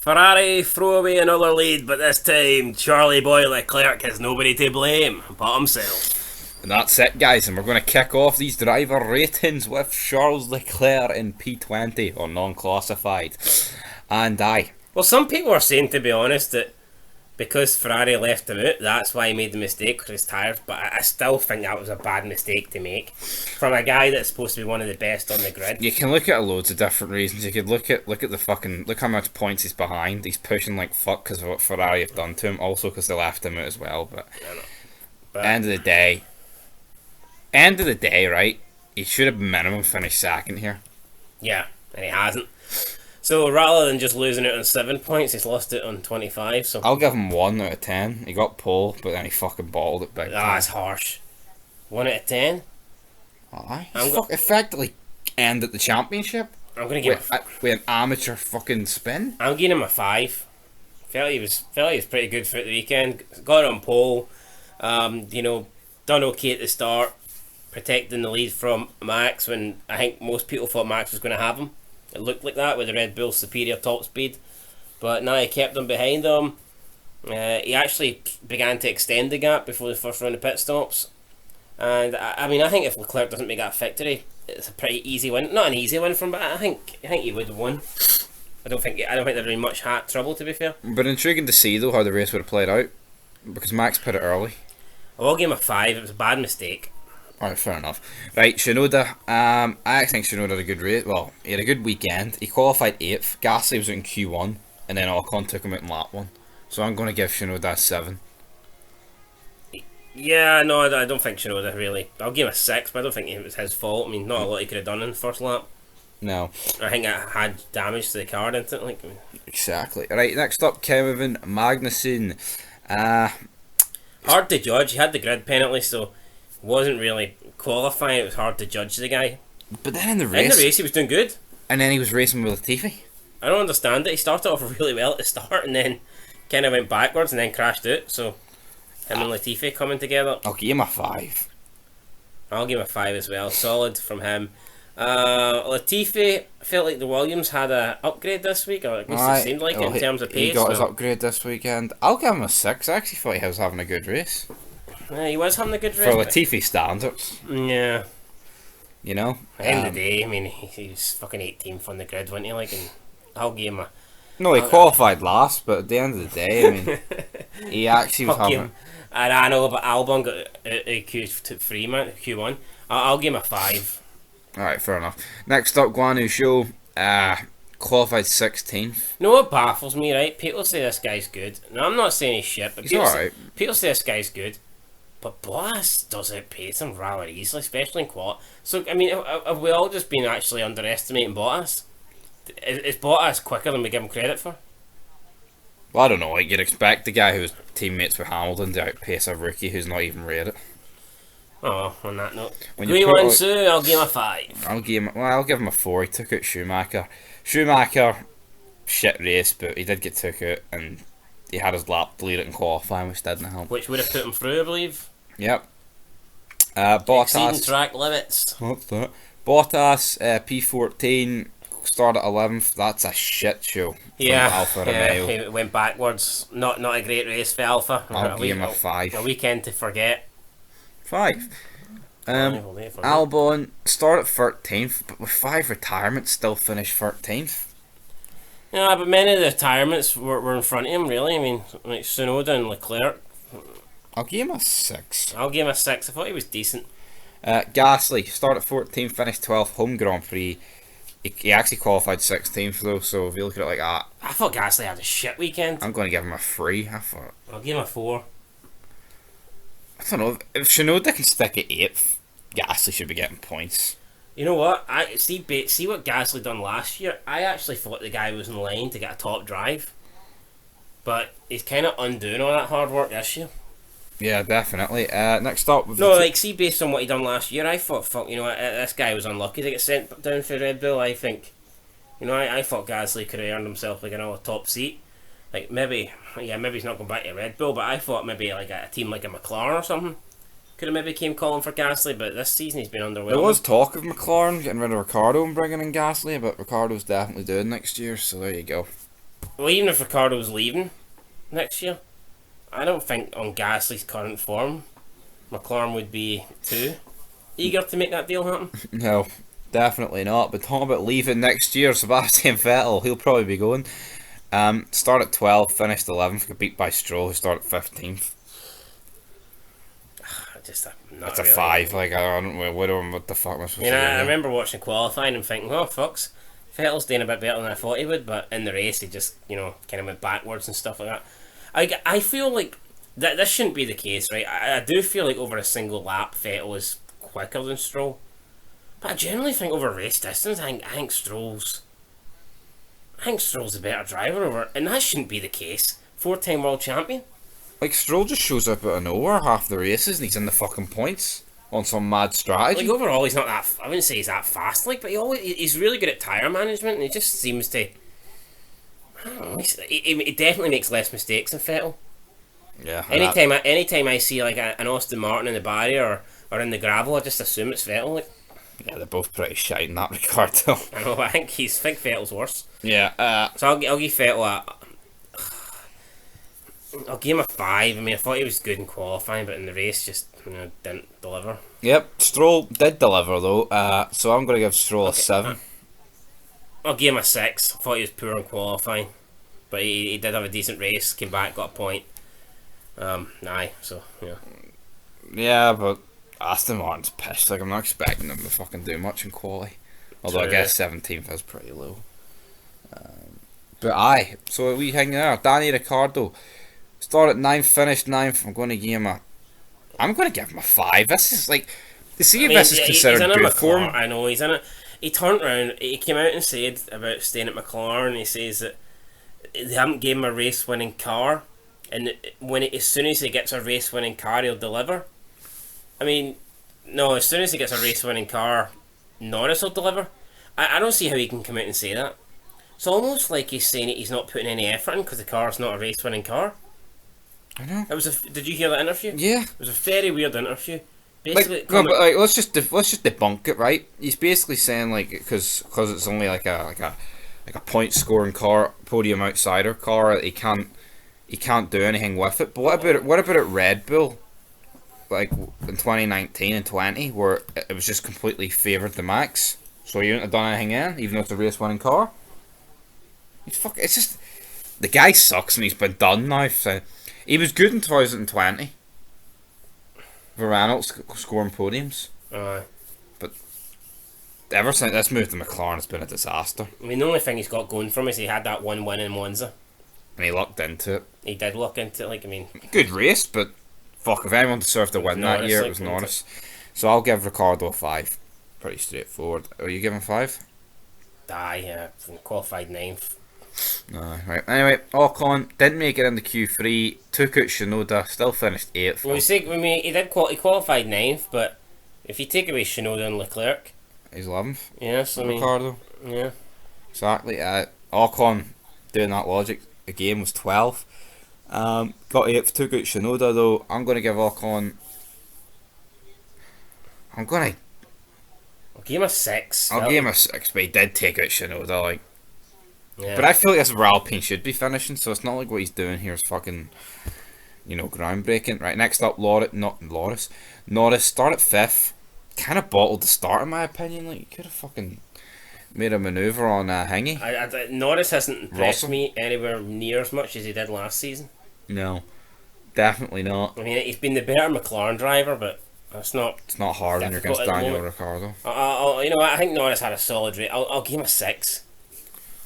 Ferrari throw away another lead, but this time Charlie Boy Leclerc has nobody to blame but himself. And that's it, guys, and we're going to kick off these driver ratings with Charles Leclerc in P20, or non-classified. And well, some people are saying, to be honest, that because Ferrari left him out, that's why he made the mistake, because he's tired. But I still think that was a bad mistake to make from a guy that's supposed to be one of the best on the grid. You can look at loads of different reasons. You could look at look how much points he's behind. He's pushing like fuck because of what Ferrari have done to him. Also because they left him out as well. But end of the day, right? He should have minimum finished second here. Yeah, and he hasn't. So rather than just losing it on 7 points, he's lost it on 25. So I'll give him 1 out of 10. He got pole, but then he fucking bottled it big time. That's harsh. 1 out of 10. Aye. Effectively ended the championship. I'm gonna give with an amateur fucking spin. I'm giving him a 5. Felt he was pretty good throughout the weekend. Got on pole. Done okay at the start, protecting the lead from Max when I think most people thought Max was going to have him. It looked like that with the Red Bull's superior top speed, but now he kept him behind him. He actually began to extend the gap before the first round of pit stops, and I think if Leclerc doesn't make that victory, it's a pretty easy win. Not an easy win from, but I think he would have won. I don't think there'd be much trouble, to be fair. But intriguing to see though how the race would have played out, because Max put it early. I will give him a 5. It was a bad mistake. Alright, fair enough. Right, Shinoda. I actually think Shinoda had a good race. Well, he had a good weekend. He qualified 8th. Gasly was in Q1, and then Ocon took him out in lap 1. So I'm going to give Shinoda a 7. Yeah, no, I don't think Shinoda really. I'll give him a 6, but I don't think it was his fault. I mean, not a lot he could have done in the first lap. No. I think it had damage to the car, didn't it? Like, exactly. Right, next up, Kevin Magnussen. Hard to judge. He had the grid penalty, so wasn't really qualifying. It was hard to judge the guy. But then in the race he was doing good. And then he was racing with Latifi. I don't understand it. He started off really well at the start and then kind of went backwards and then crashed out. So him and Latifi coming together. I'll give him a 5. I'll give him a 5 as well. Solid from him. Latifi felt like the Williams had a upgrade this week, or at least it seemed like it in terms of pace. He got his upgrade this weekend. I'll give him a 6. I actually thought he was having a good race. Yeah, he was having a good race. For Latifi standards. Yeah. You know? At the end of the day, I mean, he was fucking 18th on the grid, wasn't he? Like, and I'll give him a... No, he qualified last, but at the end of the day, I mean, he actually was having... I know, but Albon got a Q3, man, Q1. I'll give him a 5. Alright, fair enough. Next up, Guan Yu Zhou, qualified 16th. You know what baffles me, right? People say this guy's good. Now, I'm not saying he's shit, but people say this guy's good. But Bottas does outpace him rather easily, especially in quad. So, I mean, have we all just been actually underestimating Bottas? Is Bottas quicker than we give him credit for? Well, I don't know. Like, you'd expect the guy who's teammates with Hamilton to outpace a rookie who's not even rated. Oh, on that note. I'll give him a 5. I'll give him a 4. He took out Schumacher. Schumacher, shit race, but he did get took out, and he had his lap deleted in qualifying, which didn't help. Which would have put him through, I believe. Yep. Bottas. Exceeding track limits. What's that? Bottas, P14, started 11th. That's a shit show. Yeah, Alfa Romeo. He went backwards. Not a great race for Alfa. I'll give him a 5. A weekend to forget. 5. Albon started 13th, but with 5 retirements, still finished 13th. Yeah, but many of the retirements were in front of him, really. I mean, like Shinoda and Leclerc. I'll give him a 6. I'll give him a 6. I thought he was decent. Gasly started 14th, finished 12th, home Grand Prix. He actually qualified 16th though, so if you look at it like that, I thought Gasly had a shit weekend. I'm going to give him a 3. I'll give him a 4. I don't know, if Shinoda can stick at 8th, Gasly should be getting points. You know what? I see what Gasly done last year. I actually thought the guy was in line to get a top drive, but he's kind of undoing all that hard work this year. Yeah, definitely. Next up, see, based on what he done last year, I thought, fuck, you know, this guy was unlucky to get sent down for Red Bull. I think, you know, I thought Gasly could have earned himself like another top seat. Like maybe he's not going back to Red Bull, but I thought maybe like a team like a McLaren or something could have maybe came calling for Gasly. But this season he's been underwhelming. There was talk of McLaren getting rid of Ricardo and bringing in Gasly, but Ricardo's definitely doing next year. So there you go. Well, even if Ricardo's leaving next year, I don't think on Gasly's current form, McLaren would be too eager to make that deal happen. No, definitely not. But talking about leaving next year, Sebastian Vettel, he'll probably be going. Start at 12th, finished 11th, got beat by Stroll, who started 15th. That's a really 5. Like, I don't know what the fuck am I supposed to do? I remember watching qualifying and thinking, oh, fucks, Vettel's doing a bit better than I thought he would, but in the race he just, kind of went backwards and stuff like that. I feel like this shouldn't be the case, right? I do feel like over a single lap, Vettel is quicker than Stroll. But I generally think over race distance, I think Stroll's a better driver over, and that shouldn't be the case. 4-time world champion. Like, Stroll just shows up out of nowhere half the races and he's in the fucking points on some mad strategy. Like, overall, he's not that. I wouldn't say he's that fast, like, but he's really good at tyre management, and he just seems to. I don't know. He definitely makes less mistakes than Vettel. Yeah. Anytime I see like an Aston Martin in the barrier or in the gravel, I just assume it's Vettel. Like. Yeah, they're both pretty shite in that regard, though. I know. I think Vettel's worse. Yeah. So I'll give Vettel I'll give him a 5. I mean, I thought he was good in qualifying, but in the race, just didn't deliver. Yep, Stroll did deliver though. So I'm going to give Stroll a 7. I'll give him a 6. I thought he was poor in qualifying, but he did have a decent race. Came back, got a point. So yeah. Yeah, but Aston Martin's pissed. Like, I'm not expecting them to fucking do much in quali. Although I guess 17th is pretty low. So we hang there. Danny Ricardo started 9th, finished 9th. I'm going to give him a 5. This is like, to see if this is considered good for him. I know he's in it. He turned around. He came out and said about staying at McLaren. He says that they haven't given him a race-winning car, and as soon as he gets a race-winning car, he'll deliver. I mean, no. As soon as he gets a race-winning car, Norris will deliver. I don't see how he can come out and say that. It's almost like he's saying that he's not putting any effort in because the car's not a race-winning car. I know. Did you hear that interview? Yeah. It was a very weird interview. Basically, let's just debunk it, right? He's basically saying, like, because it's only like a point scoring car, podium outsider car, he can't do anything with it. But what about at Red Bull, like in 2019 and 20, where it was just completely favoured the Max, so he wouldn't have done anything in, even though it's a race winning car. It's just, the guy sucks and he's been done now. So he was good in 2020. Varane scoring podiums. But ever since this move to McLaren, it's been a disaster. I mean, the only thing he's got going for him is he had that one win in Monza. And he lucked into it. He did look into it, like, I mean... Good race, but fuck, if anyone deserved to win that year, it was Norris. So I'll give Ricardo a 5. Pretty straightforward. Are you giving 5? Yeah. Qualified 9th. Right. Anyway, Ocon didn't make it into Q3, took out Shinoda, still finished 8th. Well, he qualified 9th, but if you take away Shinoda and LECLERC... He's 11th. Yes, Ricardo. Yeah. Exactly. Ocon, doing that logic, again was 12th. Got 8th, took out Shinoda though. I'm going to give Ocon... I'll give him a 6. I'll give him a 6, but he did take out Shinoda, like... Yeah. But I feel like that's where Alpine should be finishing, so it's not like what he's doing here is fucking, groundbreaking. Right, next up, Norris started 5th. Kind of bottled the start, in my opinion. Like, you could have fucking made a manoeuvre on Hingy. Norris hasn't impressed me anywhere near as much as he did last season. No, definitely not. I mean, he's been the better McLaren driver, but it's not hard when you're against Daniel Ricciardo. I think Norris had a solid rate. I'll give him a 6.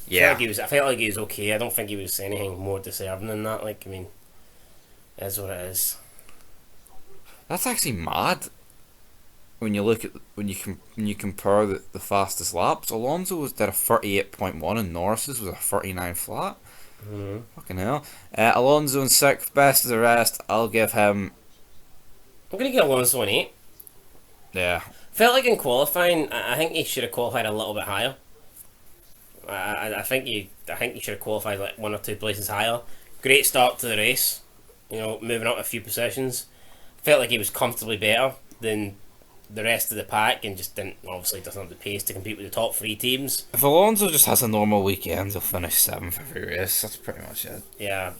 Yeah. I felt like he was okay. I don't think he was anything more deserving than that. Like, I mean, it is what it is. That's actually mad. When you compare the fastest laps, Alonso's did a 38.1 and Norris's was a 39 flat. Mm-hmm. Fucking hell. Alonso in 6th, best of the rest. I'll give him. I'm gonna give Alonso an 8. Yeah. Felt like in qualifying, I think he should have qualified a little bit higher. I think he should have qualified like 1 or 2 places higher. Great start to the race, moving up a few positions. Felt like he was comfortably better than the rest of the pack and just doesn't have the pace to compete with the top three teams. If Alonso just has a normal weekend, he'll finish 7th every race. That's pretty much it. Yeah,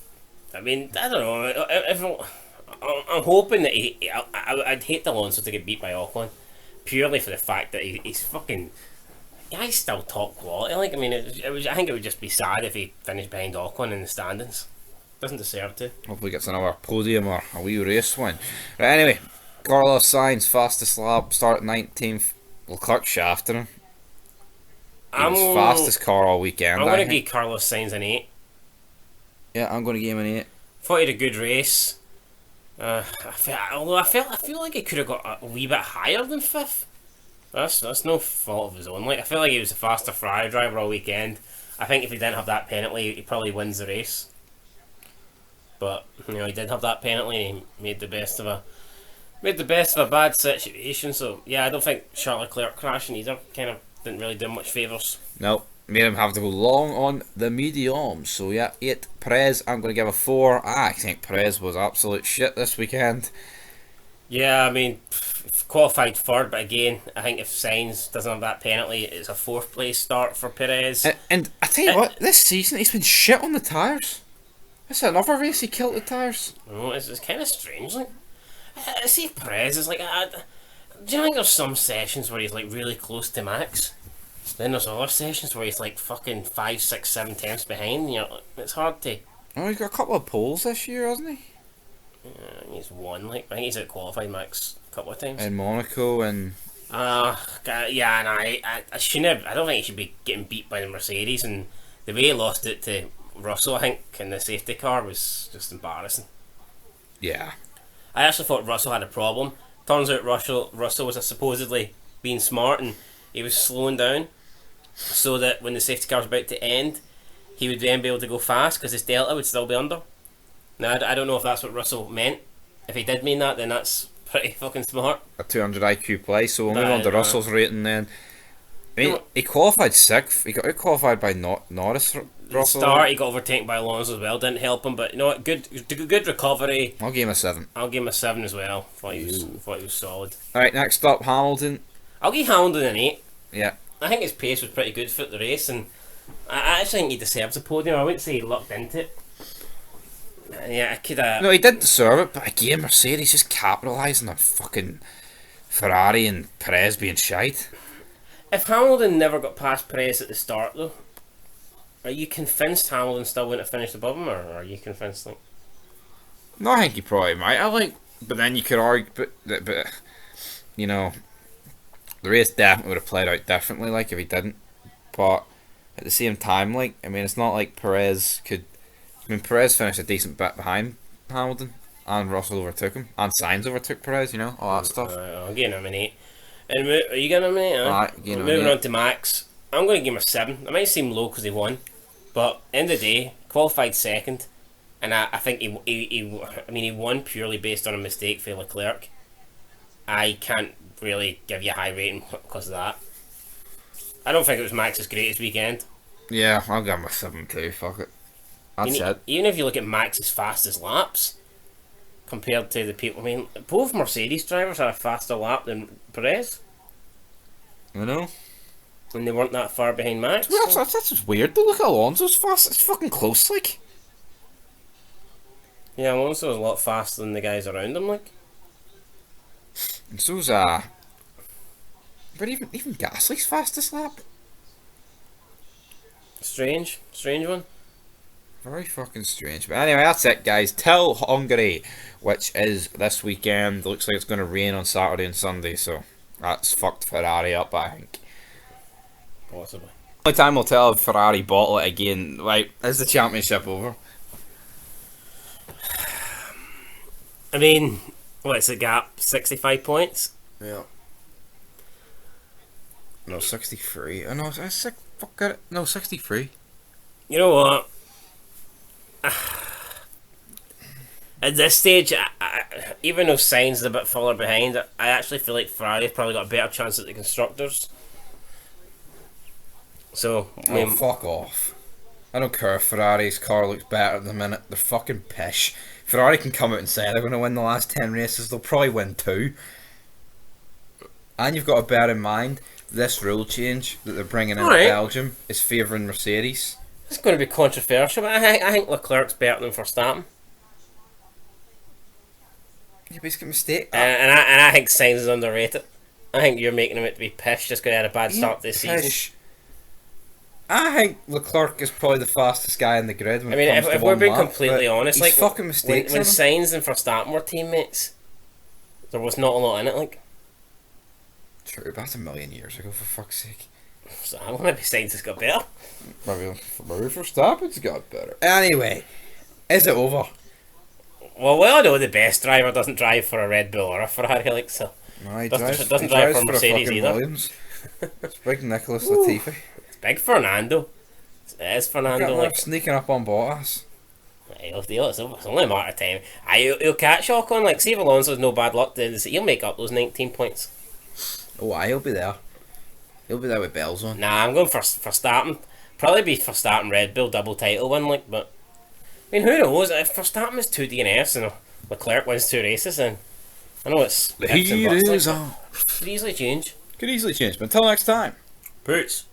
I mean, I don't know. I'm hoping that I'd hate Alonso to get beat by Ocon, purely for the fact that he's fucking. Yeah, he's still top quality. Like, I mean, I think it would just be sad if he finished behind Ocon in the standings. Doesn't deserve to. Hopefully, gets another podium or a wee race win. Right, anyway, Carlos Sainz, fastest lap, start 19th. LeClerc shafted him. He was fastest car all weekend. I'm going to give Carlos Sainz an 8. Yeah, I'm going to give him an 8. Thought he had a good race. I feel like he could have got a wee bit higher than 5th. That's no fault of his own. Like, I feel like he was a faster Ferrari driver all weekend. I think if he didn't have that penalty, he probably wins the race. But he did have that penalty, and he made the best of a bad situation. So yeah, I don't think Charles Leclerc crashing either kind of didn't really do much favours. Nope, made him have to go long on the medium. So yeah, 8. Perez, I'm going to give a 4. I think Perez was absolute shit this weekend. Yeah, I mean, qualified 3rd, but again, I think if Sainz doesn't have that penalty, it's a 4th place start for Perez. And I tell you what, this season he's been shit on the tyres. This is another race he killed the tyres. Oh, it's kind of strange. Like, see if Perez is like, do you think there's some sessions where he's like really close to Max? Then there's other sessions where he's like fucking 5, 6, 7 tenths behind. It's hard to. Oh, he's got a couple of poles this year, hasn't he? He's won. Like, I think he's out qualified Max a couple of times. In Monaco and. Yeah, and I shouldn't have. I don't think he should be getting beat by the Mercedes, and the way he lost it to Russell, I think, in the safety car was just embarrassing. Yeah. I actually thought Russell had a problem. Turns out Russell was supposedly being smart, and he was slowing down so that when the safety car was about to end, he would then be able to go fast because his delta would still be under. Now, I don't know if that's what Russell meant. If he did mean that, then that's pretty fucking smart. A 200 IQ play, so we'll move on to Russell's rating then. I mean, he qualified 6th. He got out qualified by Norris. Russell. Start, he got overtaken by Alonso as well. Didn't help him, but good recovery. I'll give him a 7. I'll give him a 7 as well. Thought he was solid. Alright, next up, Hamilton. I'll give Hamilton an 8. Yeah. I think his pace was pretty good for the race, and I actually think he deserves a podium. I wouldn't say he lucked into it. Yeah, I could have. No, he did deserve it, but again, Mercedes just capitalising on fucking Ferrari and Perez being shite. If Hamilton never got past Perez at the start, though, are you convinced Hamilton still wouldn't have finished above him, or are you convinced? Like, no, I think he probably might. But then you could argue, but the race definitely would have played out differently, like if he didn't. But at the same time, it's not like Perez could. Perez finished a decent bit behind Hamilton, and Russell overtook him, and Sainz overtook Perez. All that stuff. I'll give him an 8. And are you giving him an 8? Moving on to Max. I'm going to give him a 7. It might seem low because he won, but end of the day, qualified 2nd, and I think he won purely based on a mistake for Leclerc. I can't really give you a high rating because of that. I don't think it was Max's greatest weekend. Yeah, I'll give him a 7 too. Fuck it. That's it. Even if you look at Max's fastest laps compared to the people, both Mercedes drivers had a faster lap than Perez. I know. And they weren't that far behind Max. Well, that's just weird though. Look at Alonso's fast. It's fucking close, like. Yeah, Alonso was a lot faster than the guys around him, like. And so's but even Gasly's fastest lap. Strange one. Very fucking strange. But anyway, that's it, guys. Till Hungary, which is this weekend. Looks like it's going to rain on Saturday and Sunday, so that's fucked Ferrari up, I think. Possibly. Only time we'll tell if Ferrari bottle it again. Right, is the championship over? What's the gap? 65 points? Yeah. No, 63. Oh, no, it's sick. Fuck it. No, 63. You know what? At this stage, even though Sainz is a bit further behind, I actually feel like Ferrari's probably got a better chance at the constructors. So, fuck off. I don't care if Ferrari's car looks better at the minute. They're fucking pish. Ferrari can come out and say they're going to win the last 10 races. They'll probably win 2. And you've got to bear in mind this rule change that they're bringing in Alright. Belgium is favouring Mercedes. It's going to be controversial, but I think Leclerc's better than Verstappen. Yeah, basically mistake. And I think Sainz is underrated. I think you're making him out to be pish just because he had a bad start this season. I think Leclerc is probably the fastest guy in the grid. When I mean, it comes if to we're one being lap, completely but honest, he's like fucking mistakes. when Sainz and Verstappen were teammates, there was not a lot in it. Like, true, but that's a million years ago, for fuck's sake. so I want to be Sainz has got better. Maybe Verstappen's got better. Anyway, is it over? Well, we all know the best driver doesn't drive for a Red Bull or a Ferrari, like so. No, he Doesn't drives drive for a Mercedes fucking either. Williams. It's big Nicholas Latifi. It's big Fernando. It is Fernando. Like, Sneaking up on Bottas. it's only a matter of time. He'll catch Ocon. Like, see if Alonso's no bad luck, then he'll make up those 19 points. Oh, he'll be there. He'll be there with bells on. Nah, I'm going for Verstappen. Probably be Verstappen Red Bull double title win. Like, but I mean, who knows? If Verstappen is 2 DNFs and Leclerc wins 2 races, then I know it's The ifs and heat buts, is like, on. could easily change. Could easily change, but until next time. Prix.